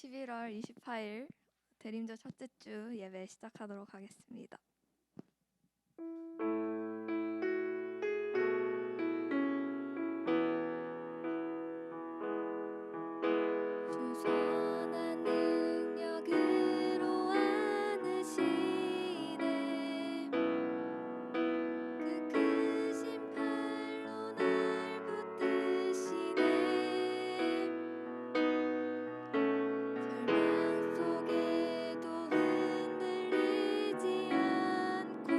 11월 28일 대림절 첫째 주 예배 시작하도록 하겠습니다. 주선한 능력으로 안으시네 그 크신 팔로 날 붙드시네 절망 속에도 흔들리지 않고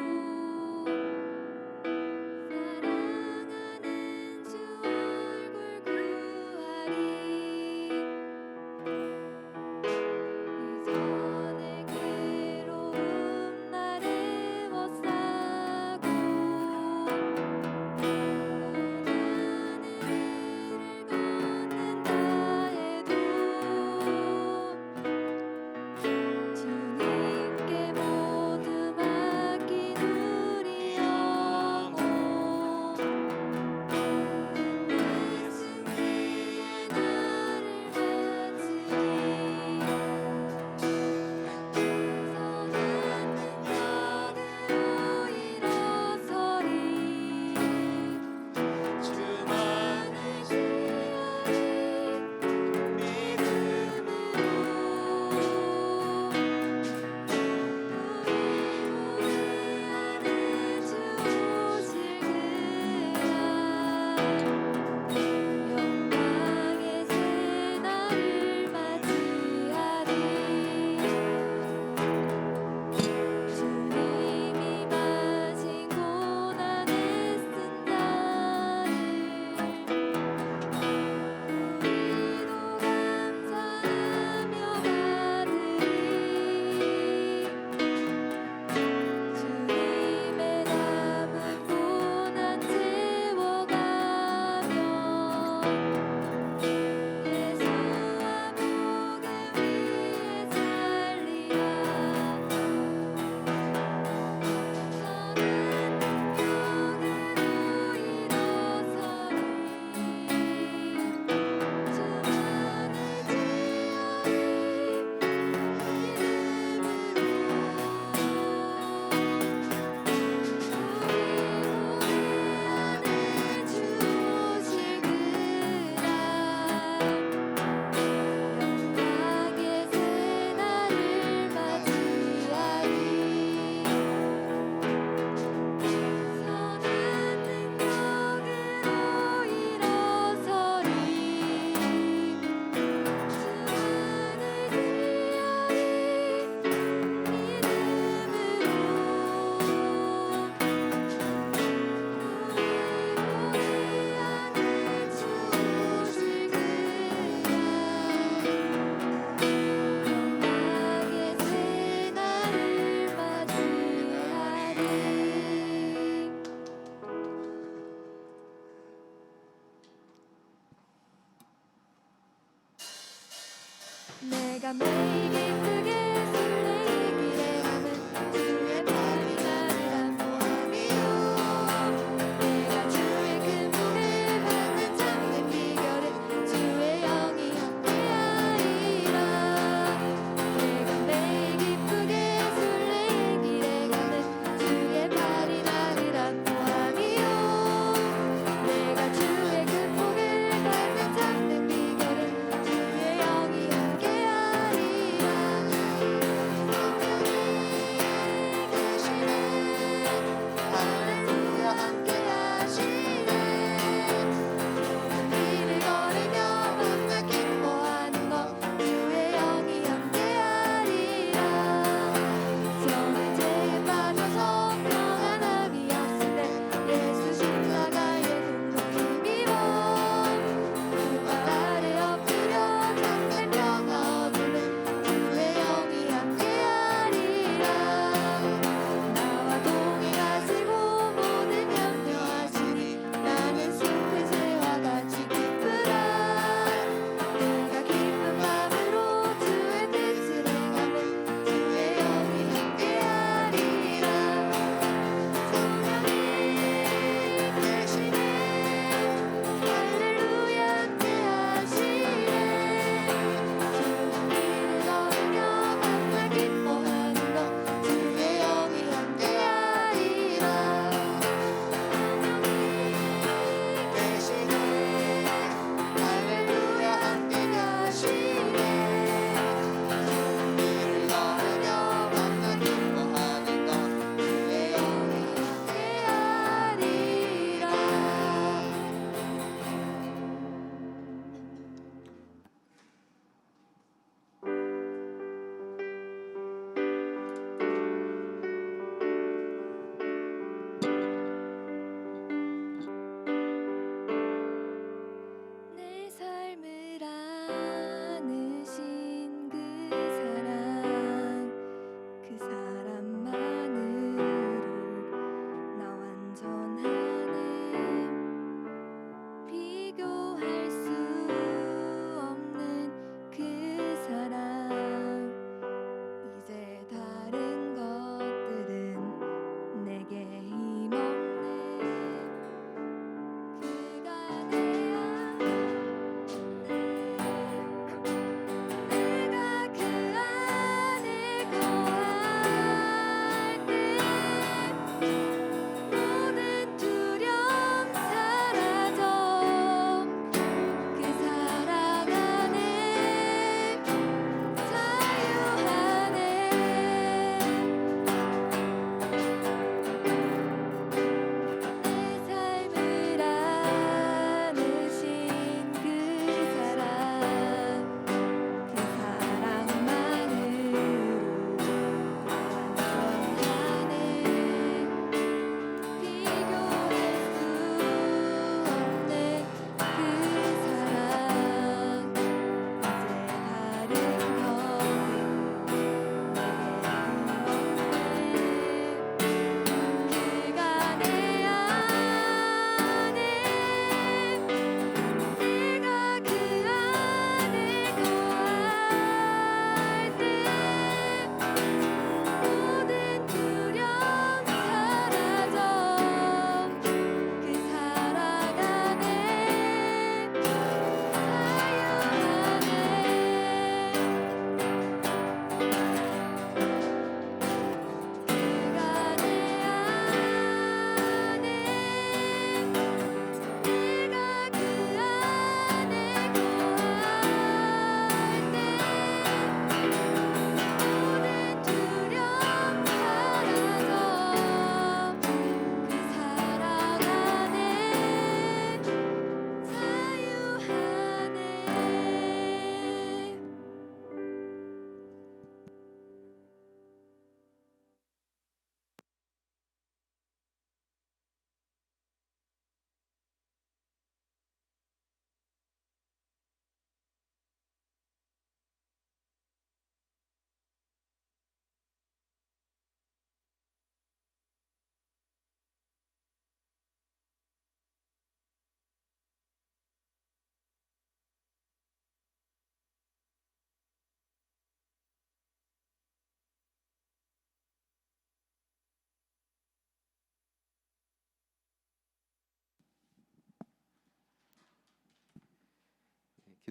사랑하는 주 얼굴 구하리 이전의 괴로움 날 에워싸고 나는 길을 걷는다 해도 주님께 모두 맡긴 우리 영혼 끝내 승리의 나를 맞으리 선한 능력으로 일어서리 주만을 지어리 믿음으로 우리 안에 주 오실 그날 영광의 새 날을 맞이하리 주님이 마신 고난의 쓴 잔을 우리도 감사하며 받으리 주님의 남은 고난 채워가며 예수와 복음 위에 살리라 선한 능력으로 일어서리 주만을 내가 매일 기쁘게 설레기를 하는 주의 발이 나를 안보하리요 내가 주의 큰 복을 받는 참된 비결은 주의 영이 함께하리라 내가 매일 기쁘게 설레기를 하는 주의 발이 나를 안보하리요 내가 주의 큰 복을 받는 참된 비결은 주의 영이 함께하리라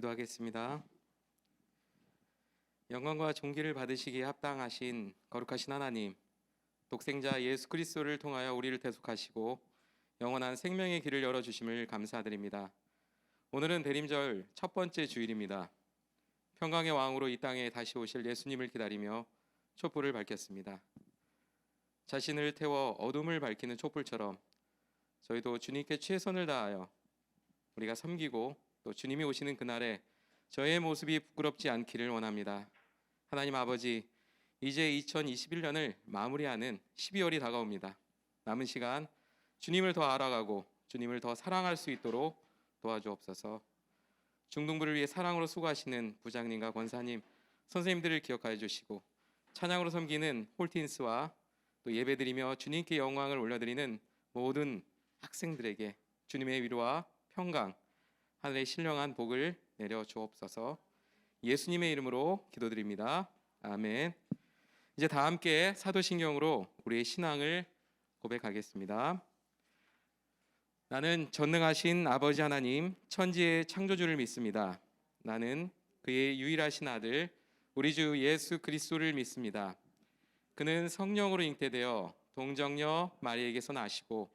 기도하겠습니다. 영광과 존귀를 받으시기에 합당하신 거룩하신 하나님, 독생자 예수 그리스도를 통하여 우리를 대속하시고 영원한 생명의 길을 열어주심을 감사드립니다. 오늘은 대림절 첫 번째 주일입니다. 평강의 왕으로 이 땅에 다시 오실 예수님을 기다리며 촛불을 밝혔습니다. 자신을 태워 어둠을 밝히는 촛불처럼 저희도 주님께 최선을 다하여 우리가 섬기고 또 주님이 오시는 그날에 저의 모습이 부끄럽지 않기를 원합니다. 하나님 아버지, 이제 2021년을 마무리하는 12월이 다가옵니다. 남은 시간 주님을 더 알아가고 주님을 더 사랑할 수 있도록 도와주옵소서. 중등부를 위해 사랑으로 수고하시는 부장님과 권사님, 선생님들을 기억하여 주시고 찬양으로 섬기는 홀틴스와 또 예배드리며 주님께 영광을 올려드리는 모든 학생들에게 주님의 위로와 평강, 하늘의 신령한 복을 내려 주옵소서. 예수님의 이름으로 기도드립니다. 아멘. 이제 다 함께 사도신경으로 우리의 신앙을 고백하겠습니다. 나는 전능하신 아버지 하나님, 천지의 창조주를 믿습니다. 나는 그의 유일하신 아들 우리 주 예수 그리스도를 믿습니다. 그는 성령으로 잉태되어 동정녀 마리에게서 나시고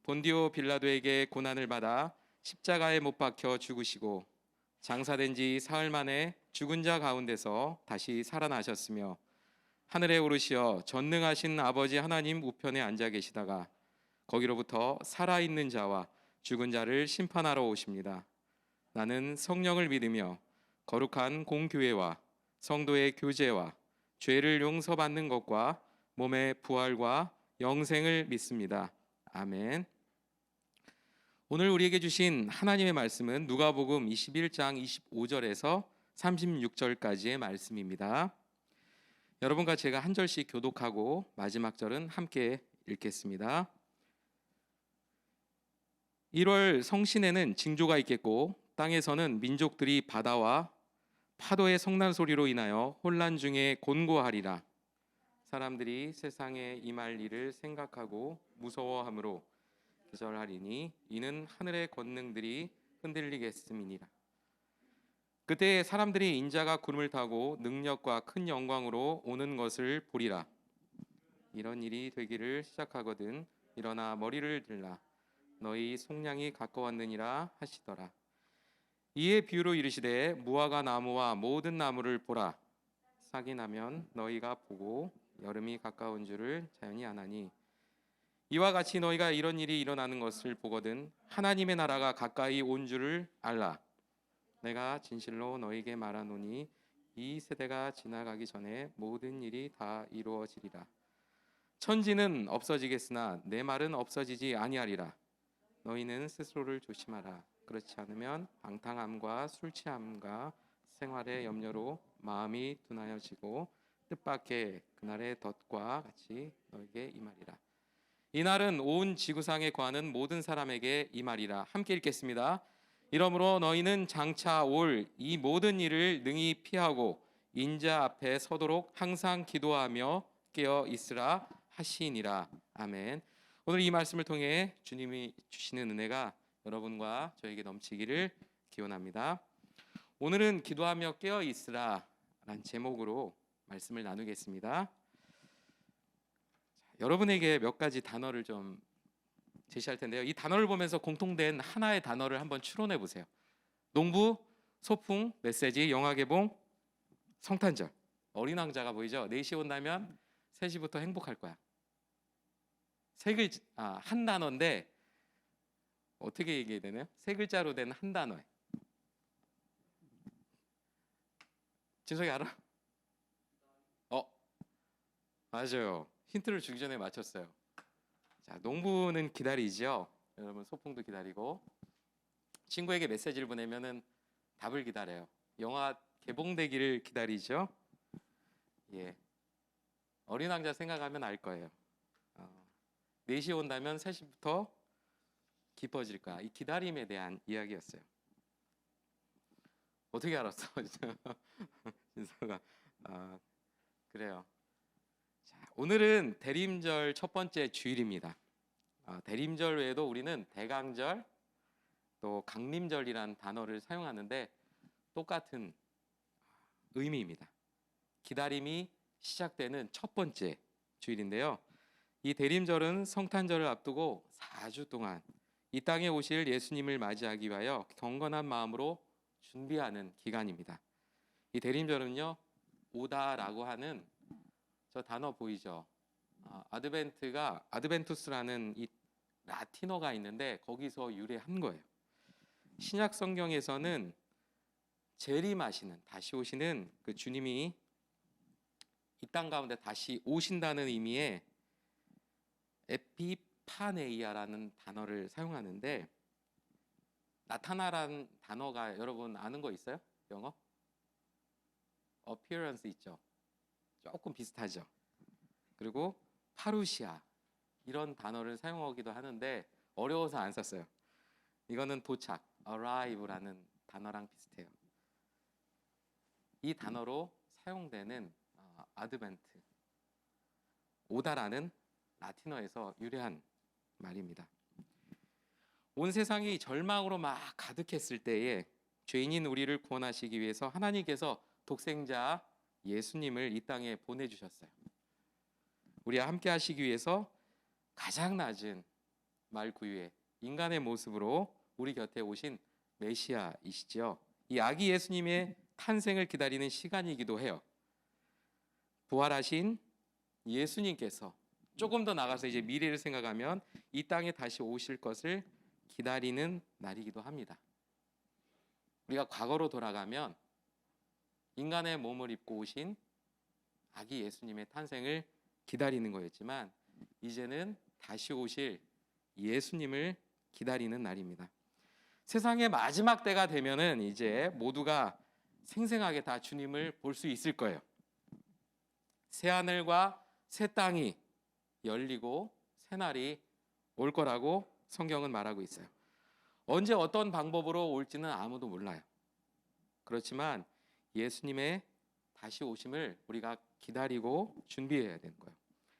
본디오 빌라도에게 고난을 받아 십자가에 못 박혀 죽으시고 장사된 지 사흘 만에 죽은 자 가운데서 다시 살아나셨으며 하늘에 오르시어 전능하신 아버지 하나님 우편에 앉아 계시다가 거기로부터 살아있는 자와 죽은 자를 심판하러 오십니다. 나는 성령을 믿으며 거룩한 공교회와 성도의 교제와 죄를 용서받는 것과 몸의 부활과 영생을 믿습니다. 아멘. 오늘 우리에게 주신 하나님의 말씀은 누가복음 21장 25절에서 36절까지의 말씀입니다. 여러분과 제가 한 절씩 교독하고 마지막 절은 함께 읽겠습니다. 1월 성신에는 징조가 있겠고 땅에서는 민족들이 바다와 파도의 성난 소리로 인하여 혼란 중에 곤고하리라. 사람들이 세상에 임할 일을 생각하고 무서워함으로 기절하리니 이는 하늘의 권능들이 흔들리겠음이니라. 그때 사람들이 인자가 구름을 타고 능력과 큰 영광으로 오는 것을 보리라. 이런 일이 되기를 시작하거든 일어나 머리를 들라. 너희 속량이 가까웠느니라 하시더라. 이에 비유로 이르시되 무화과 나무와 모든 나무를 보라. 싹이 나면 너희가 보고 여름이 가까운 줄을 자연히 아나니 이와 같이 너희가 이런 일이 일어나는 것을 보거든 하나님의 나라가 가까이 온 줄을 알라. 내가 진실로 너희에게 말하노니 이 세대가 지나가기 전에 모든 일이 다 이루어지리라. 천지는 없어지겠으나 내 말은 없어지지 아니하리라. 너희는 스스로를 조심하라. 그렇지 않으면 방탕함과 술 취함과 생활의 염려로 마음이 둔하여지고 뜻밖의 그날의 덫과 같이 너에게 임하리라. 이날은 온 지구상에 거하는 모든 사람에게 임하리라. 함께 읽겠습니다. 이러므로 너희는 장차 올 이 모든 일을 능히 피하고 인자 앞에 서도록 항상 기도하며 깨어 있으라 하시니라. 아멘. 오늘 이 말씀을 통해 주님이 주시는 은혜가 여러분과 저에게 넘치기를 기원합니다. 오늘은 기도하며 깨어 있으라 라는 제목으로 말씀을 나누겠습니다. 여러분에게 몇 가지 단어를 좀 제시할 텐데요. 이 단어를 보면서 공통된 하나의 단어를 한번 추론해 보세요. 농부, 소풍, 메시지, 영화개봉, 성탄절. 어린 왕자가 보이죠? 4시 온다면 3시부터 행복할 거야. 한 단어인데 어떻게 얘기해야 되나요? 3글자로 된 한 단어에. 진석이 알아? 맞아요. 힌트를 주기 전에 맞췄어요. 자, 농부는 기다리죠. 여러분 소풍도 기다리고 친구에게 메시지를 보내면은 답을 기다려요. 영화 개봉되기를 기다리죠. 예. 어린 왕자 생각하면 알 거예요. 4시 온다면 3시부터 깊어질 거야. 이 기다림에 대한 이야기였어요. 어떻게 알았어? 진서가 그래요. 자, 오늘은 대림절 첫 번째 주일입니다. 대림절 외에도 우리는 대강절 또 강림절이란 단어를 사용하는데 똑같은 의미입니다. 기다림이 시작되는 첫 번째 주일인데요. 이 대림절은 성탄절을 앞두고 4주 동안 이 땅에 오실 예수님을 맞이하기 위하여 경건한 마음으로 준비하는 기간입니다. 이 대림절은요, 오다라고 하는 저 단어 보이죠? 아드벤투스라는 이 라틴어가 있는데 거기서 유래한 거예요. 신약 성경에서는 재림하시는, 다시 오시는 그 주님이 이 땅 가운데 다시 오신다는 의미의 에피파네이아라는 단어를 사용하는데, 나타나라는 단어가 여러분 아는 거 있어요? 영어? appearance 있죠? 조금 비슷하죠? 그리고 파루시아 이런 단어를 사용하기도 하는데 어려워서 안 썼어요. 이거는 도착, arrive라는 단어랑 비슷해요. 이 단어로 사용되는 아드벤트, 오다라는 라틴어에서 유래한 말입니다. 온 세상이 절망으로 막 가득했을 때에 죄인인 우리를 구원하시기 위해서 하나님께서 독생자 예수님을 이 땅에 보내주셨어요. 우리와 함께 하시기 위해서 가장 낮은 말 구유의 인간의 모습으로 우리 곁에 오신 메시아이시죠. 이 아기 예수님의 탄생을 기다리는 시간이기도 해요. 부활하신 예수님께서 조금 더 나가서 이제 미래를 생각하면 이 땅에 다시 오실 것을 기다리는 날이기도 합니다. 우리가 과거로 돌아가면 인간의 몸을 입고 오신 아기 예수님의 탄생을 기다리는 거였지만 이제는 다시 오실 예수님을 기다리는 날입니다. 세상의 마지막 때가 되면은 이제 모두가 생생하게 다 주님을 볼 수 있을 거예요. 새 하늘과 새 땅이 열리고 새 날이 올 거라고 성경은 말하고 있어요. 언제 어떤 방법으로 올지는 아무도 몰라요. 그렇지만 예수님의 다시 오심을 우리가 기다리고 준비해야 되는 거예요.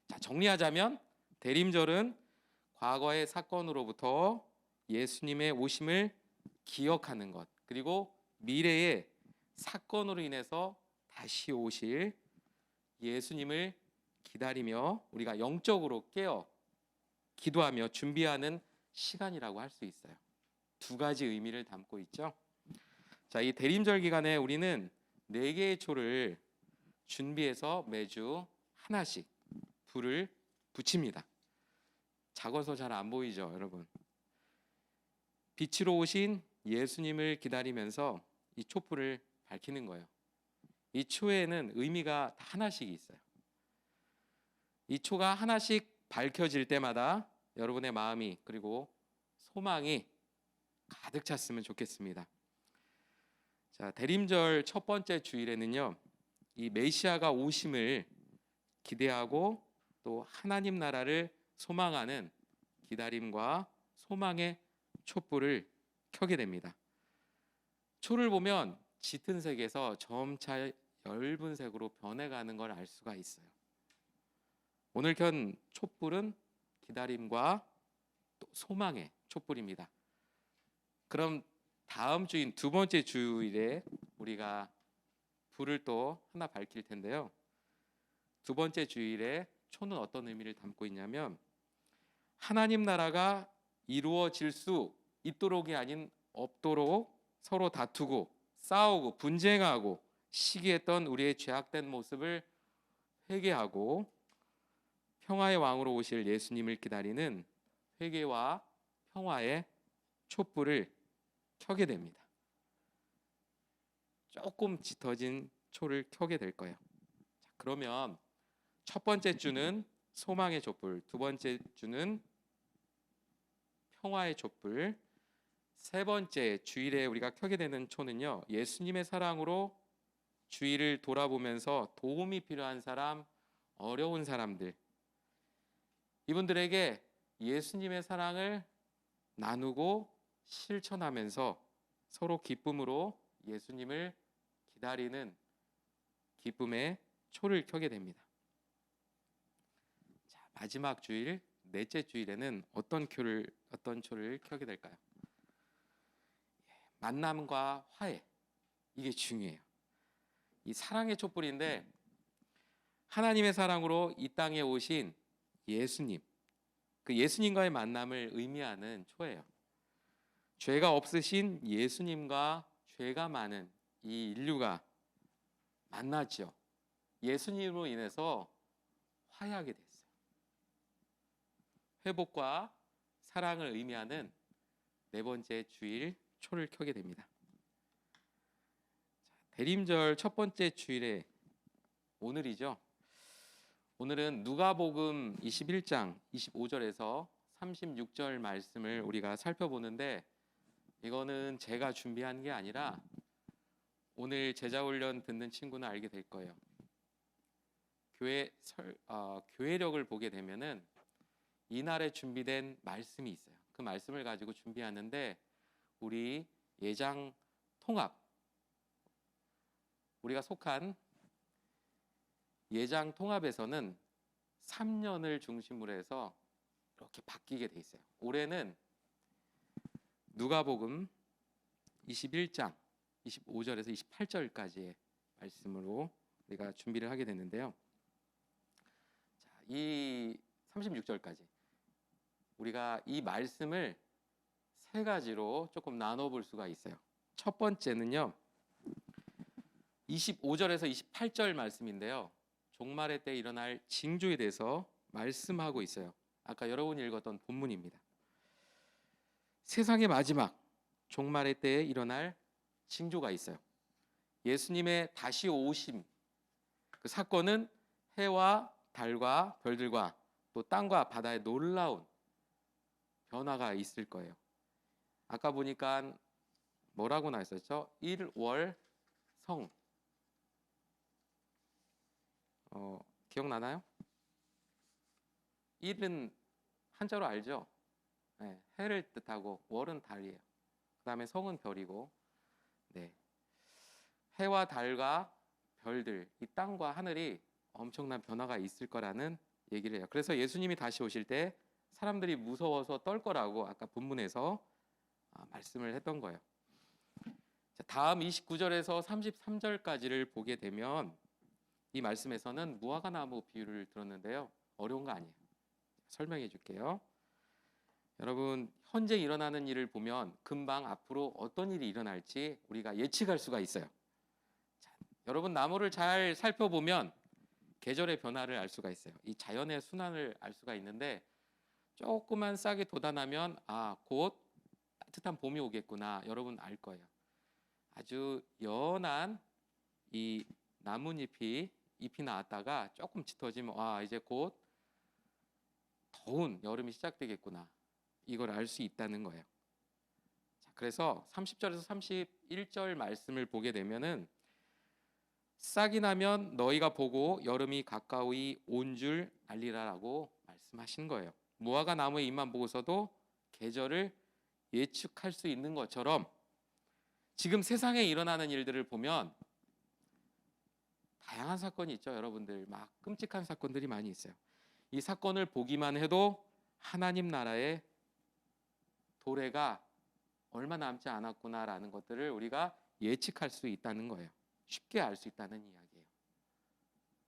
자, 정리하자면 대림절은 과거의 사건으로부터 예수님의 오심을 기억하는 것, 그리고 미래의 사건으로 인해서 다시 오실 예수님을 기다리며 우리가 영적으로 깨어 기도하며 준비하는 시간이라고 할 수 있어요. 두 가지 의미를 담고 있죠. 자, 이 대림절 기간에 우리는 4개의 초를 준비해서 매주 하나씩 불을 붙입니다. 작아서 잘 안 보이죠, 여러분? 빛으로 오신 예수님을 기다리면서 이 촛불을 밝히는 거예요. 이 초에는 의미가 다 하나씩 있어요. 이 초가 하나씩 밝혀질 때마다 여러분의 마음이 그리고 소망이 가득 찼으면 좋겠습니다. 자, 대림절 첫 번째 주일에는요, 이 메시아가 오심을 기대하고 또 하나님 나라를 소망하는 기다림과 소망의 촛불을 켜게 됩니다. 초를 보면 짙은 색에서 점차 엷은 색으로 변해가는 걸 알 수가 있어요. 오늘 켠 촛불은 기다림과 또 소망의 촛불입니다. 그럼 다음 주인 두 번째 주일에 우리가 불을 또 하나 밝힐 텐데요. 두 번째 주일에 초는 어떤 의미를 담고 있냐면 하나님 나라가 이루어질 수 있도록이 아닌 없도록 서로 다투고 싸우고 분쟁하고 시기했던 우리의 죄악된 모습을 회개하고 평화의 왕으로 오실 예수님을 기다리는 회개와 평화의 촛불을 켜게 됩니다. 조금 짙어진 초를 켜게 될 거예요. 자, 그러면 첫 번째 주는 소망의 촛불, 두 번째 주는 평화의 촛불, 세 번째 주일에 우리가 켜게 되는 초는요, 예수님의 사랑으로 주일을 돌아보면서 도움이 필요한 사람, 어려운 사람들, 이분들에게 예수님의 사랑을 나누고 실천하면서 서로 기쁨으로 예수님을 기다리는 기쁨의 초를 켜게 됩니다. 자, 마지막 주일, 넷째 주일에는 어떤 초를 켜게 될까요? 만남과 화해, 이게 중요해요. 이 사랑의 촛불인데 하나님의 사랑으로 이 땅에 오신 예수님, 그 예수님과의 만남을 의미하는 초예요. 죄가 없으신 예수님과 죄가 많은 이 인류가 만났죠. 예수님으로 인해서 화해하게 됐어요. 회복과 사랑을 의미하는 네 번째 주일 초를 켜게 됩니다. 대림절 첫 번째 주일에 오늘이죠. 오늘은 누가복음 21장 25절에서 36절 말씀을 우리가 살펴보는데, 이거는 제가 준비한 게 아니라 오늘 제자훈련 듣는 친구는 알게 될 거예요. 교회력을 보게 되면은 이날에 준비된 말씀이 있어요. 그 말씀을 가지고 준비하는데, 우리 예장 통합, 우리가 속한 예장 통합에서는 3년을 중심으로 해서 이렇게 바뀌게 돼 있어요. 올해는 누가복음 21장 25절에서 28절까지의 말씀으로 우리가 준비를 하게 됐는데요. 자, 이 36절까지 우리가 이 말씀을 세 가지로 조금 나눠볼 수가 있어요. 첫 번째는요, 25절에서 28절 말씀인데요. 종말의 때 일어날 징조에 대해서 말씀하고 있어요. 아까 여러분이 읽었던 본문입니다. 세상의 마지막, 종말의 때에 일어날 징조가 있어요. 예수님의 다시 오심, 그 사건은 해와 달과 별들과 또 땅과 바다의 놀라운 변화가 있을 거예요. 아까 보니까 뭐라고 나왔었죠? 일월성. 기억나나요? 일은 한자로 알죠? 네, 해를 뜻하고 월은 달이에요. 그 다음에 성은 별이고, 네, 해와 달과 별들, 이 땅과 하늘이 엄청난 변화가 있을 거라는 얘기를 해요. 그래서 예수님이 다시 오실 때 사람들이 무서워서 떨 거라고 아까 본문에서 말씀을 했던 거예요. 자, 다음 29절에서 33절까지를 보게 되면 이 말씀에서는 무화과나무 비유를 들었는데요. 어려운 거 아니에요. 설명해 줄게요. 여러분, 현재 일어나는 일을 보면 금방 앞으로 어떤 일이 일어날지 우리가 예측할 수가 있어요. 자, 여러분, 나무를 잘 살펴보면 계절의 변화를 알 수가 있어요. 이 자연의 순환을 알 수가 있는데, 조금만 싹이 돋아나면 곧 따뜻한 봄이 오겠구나, 여러분 알 거예요. 아주 연한 이 나뭇잎이 나왔다가 조금 짙어지면 이제 곧 더운 여름이 시작되겠구나, 이걸 알 수 있다는 거예요. 자, 그래서 30절에서 31절 말씀을 보게 되면은 싹이 나면 너희가 보고 여름이 가까이 온 줄 알리라라고 말씀하신 거예요. 무화과 나무의 잎만 보고서도 계절을 예측할 수 있는 것처럼 지금 세상에 일어나는 일들을 보면 다양한 사건이 있죠. 여러분들, 막 끔찍한 사건들이 많이 있어요. 이 사건을 보기만 해도 하나님 나라의 도래가 얼마 남지 않았구나라는 것들을 우리가 예측할 수 있다는 거예요. 쉽게 알 수 있다는 이야기예요.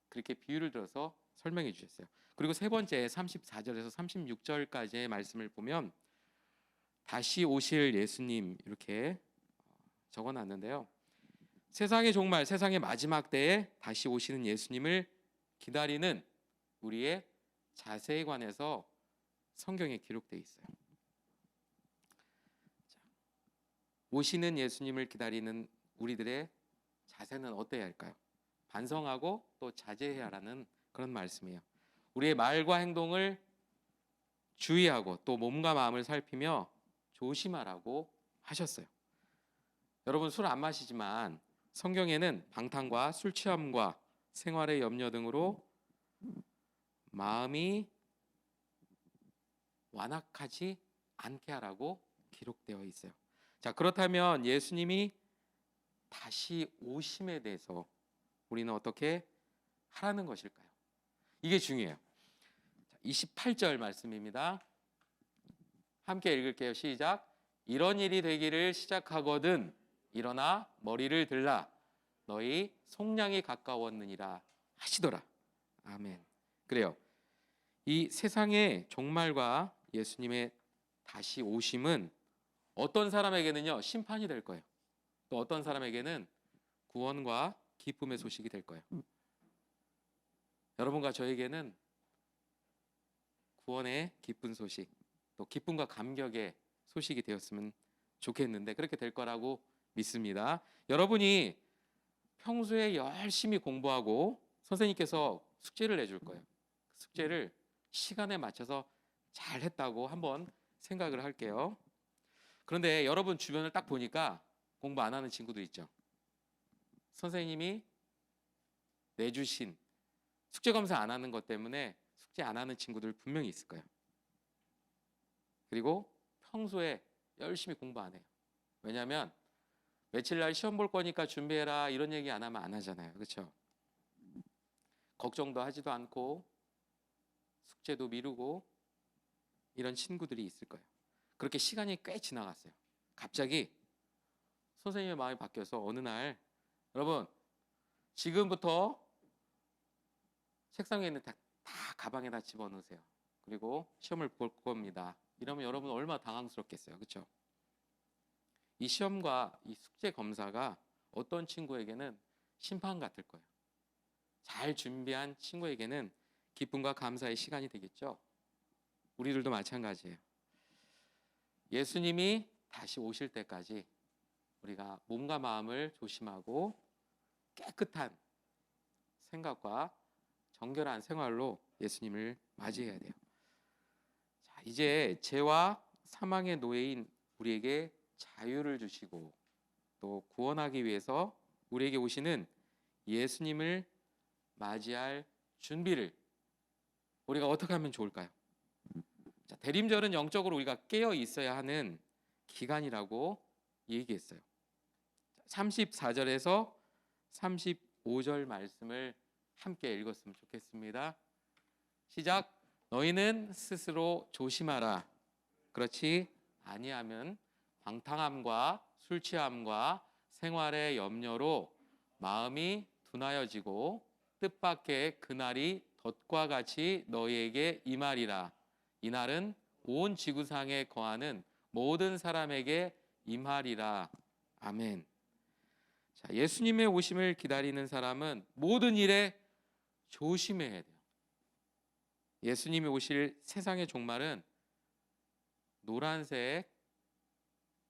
그렇게 비유를 들어서 설명해 주셨어요. 그리고 세 번째 34절에서 36절까지의 말씀을 보면 다시 오실 예수님 이렇게 적어놨는데요. 세상의 종말, 세상의 마지막 때에 다시 오시는 예수님을 기다리는 우리의 자세에 관해서 성경에 기록되어 있어요. 자, 오시는 예수님을 기다리는 우리들의 자세는 어때야 할까요? 반성하고 또 자제해야 하라는 그런 말씀이에요. 우리의 말과 행동을 주의하고 또 몸과 마음을 살피며 조심하라고 하셨어요. 여러분, 술 안 마시지만 성경에는 방탕과 술 취함과 생활의 염려 등으로 마음이 완악하지 않게 하라고 기록되어 있어요. 자, 그렇다면 예수님이 다시 오심에 대해서 우리는 어떻게 하라는 것일까요? 이게 중요해요. 28절 말씀입니다. 함께 읽을게요. 시작. 이런 일이 되기를 시작하거든 일어나 머리를 들라 너희 속량이 가까웠느니라 하시더라. 아멘. 그래요. 이 세상의 종말과 예수님의 다시 오심은 어떤 사람에게는요 심판이 될 거예요. 또 어떤 사람에게는 구원과 기쁨의 소식이 될 거예요. 여러분과 저에게는 구원의 기쁜 소식, 또 기쁨과 감격의 소식이 되었으면 좋겠는데 그렇게 될 거라고 믿습니다. 여러분이 평소에 열심히 공부하고 선생님께서 숙제를 내줄 거예요. 숙제를 시간에 맞춰서 잘 했다고 한번 생각을 할게요. 그런데 여러분 주변을 딱 보니까 공부 안 하는 친구들 있죠. 선생님이 내주신 숙제 검사 안 하는 것 때문에 숙제 안 하는 친구들 분명히 있을 거예요. 그리고 평소에 열심히 공부 안 해요. 왜냐하면 며칠 날 시험 볼 거니까 준비해라 이런 얘기 안 하면 안 하잖아요. 그렇죠? 걱정도 하지도 않고 숙제도 미루고 이런 친구들이 있을 거예요. 그렇게 시간이 꽤 지나갔어요. 갑자기 선생님의 마음이 바뀌어서 어느 날 여러분 지금부터 책상에 있는 다 가방에다 집어넣으세요. 그리고 시험을 볼 겁니다. 이러면 여러분 얼마나 당황스럽겠어요. 그렇죠? 이 시험과 이 숙제 검사가 어떤 친구에게는 심판 같을 거예요. 잘 준비한 친구에게는 기쁨과 감사의 시간이 되겠죠. 우리들도 마찬가지예요. 예수님이 다시 오실 때까지 우리가 몸과 마음을 조심하고 깨끗한 생각과 정결한 생활로 예수님을 맞이해야 돼요. 자, 이제 죄와 사망의 노예인 우리에게 자유를 주시고 또 구원하기 위해서 우리에게 오시는 예수님을 맞이할 준비를 우리가 어떻게 하면 좋을까요? 자, 대림절은 영적으로 우리가 깨어 있어야 하는 기간이라고 얘기했어요. 34절에서 35절 말씀을 함께 읽었으면 좋겠습니다. 시작. 너희는 스스로 조심하라. 그렇지 아니하면 방탕함과 술 취함과 생활의 염려로 마음이 둔하여지고 뜻밖의 그날이 덫과 같이 너희에게 임하리라. 이날은 온 지구상에 거하는 모든 사람에게 임하리라. 아멘. 자, 예수님의 오심을 기다리는 사람은 모든 일에 조심해야 돼요. 예수님이 오실 세상의 종말은 노란색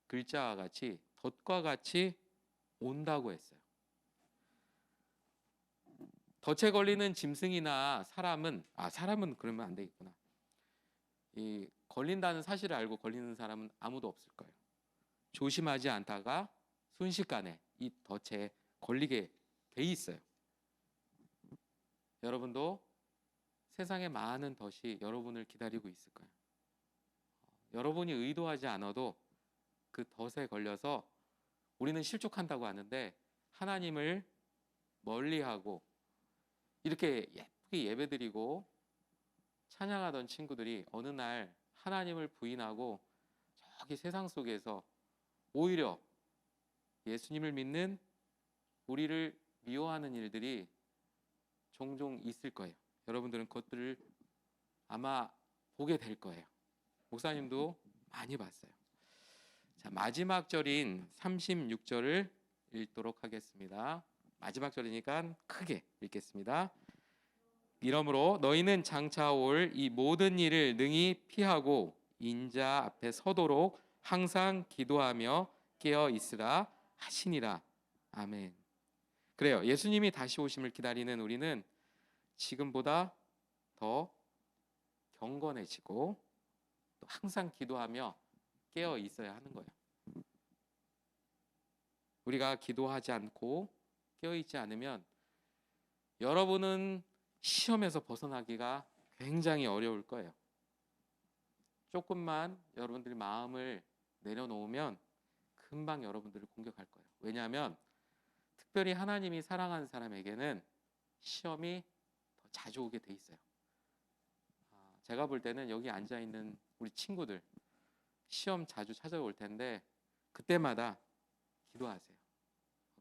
글자와 같이 덫과 같이 온다고 했어요. 덫에 걸리는 짐승이나 사람은 그러면 안 되겠구나. 이 걸린다는 사실을 알고 걸리는 사람은 아무도 없을 거예요. 조심하지 않다가 순식간에 이 덫에 걸리게 돼 있어요. 여러분도 세상에 많은 덫이 여러분을 기다리고 있을 거예요. 여러분이 의도하지 않아도 그 덫에 걸려서 우리는 실족한다고 하는데 하나님을 멀리하고 이렇게 예쁘게 예배드리고 찬양하던 친구들이 어느 날 하나님을 부인하고 저기 세상 속에서 오히려 예수님을 믿는 우리를 미워하는 일들이 종종 있을 거예요. 여러분들은 그것들을 아마 보게 될 거예요. 목사님도 많이 봤어요. 자, 마지막 절인 36절을 읽도록 하겠습니다. 마지막 절이니까 크게 읽겠습니다. 이러므로 너희는 장차 올 이 모든 일을 능히 피하고 인자 앞에 서도록 항상 기도하며 깨어 있으라 하시니라. 아멘. 그래요. 예수님이 다시 오심을 기다리는 우리는 지금보다 더 경건해지고 또 항상 기도하며 깨어 있어야 하는 거예요. 우리가 기도하지 않고 깨어 있지 않으면 여러분은 시험에서 벗어나기가 굉장히 어려울 거예요. 조금만 여러분들이 마음을 내려놓으면 금방 여러분들을 공격할 거예요. 왜냐하면 특별히 하나님이 사랑하는 사람에게는 시험이 더 자주 오게 돼 있어요. 제가 볼 때는 여기 앉아있는 우리 친구들 시험 자주 찾아올 텐데 그때마다 기도하세요.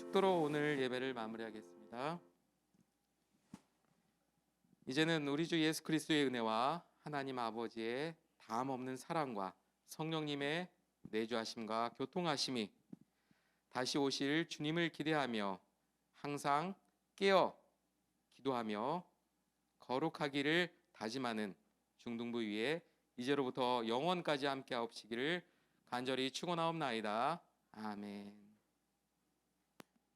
축도로 오늘 예배를 마무리하겠습니다. 이제는 우리 주 예수 그리스도의 은혜와 하나님 아버지의 다함 없는 사랑과 성령님의 내주하심과 교통하심이 다시 오실 주님을 기대하며 항상 깨어 기도하며 거룩하기를 다짐하는 중등부 위에 이제로부터 영원까지 함께 하옵시기를 간절히 축원하옵나이다. 아멘.